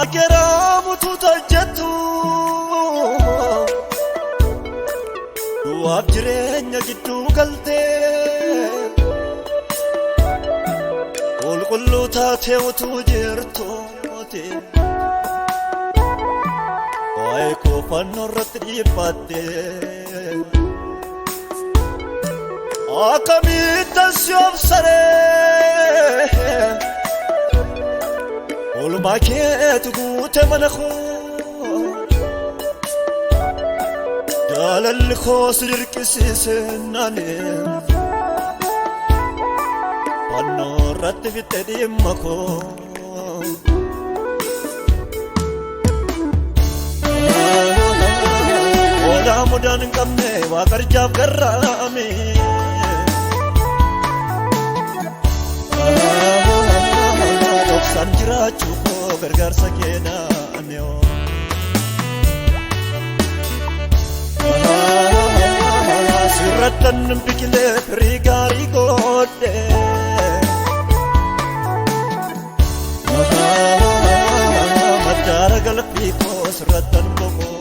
Akeramutu tajjatu du'aaf jireenya gidduu galtee qulqulluu taatee utuu jirtuuti waa'ee koo fannoo irratti dhiibbattee akkamittan si obsaree oolmaa keetu guute mana koo jaalalli koo si dirqisiisennaan fannoo irratti fitte dhimma koo oolaa mudaan hin qabne waaqarjaaf garraame dhoksan jiraachuu koo gargaarsa keenaane sirrattan biqilee firii gaarii godhe maddaara galfii koo sirrattan boqoo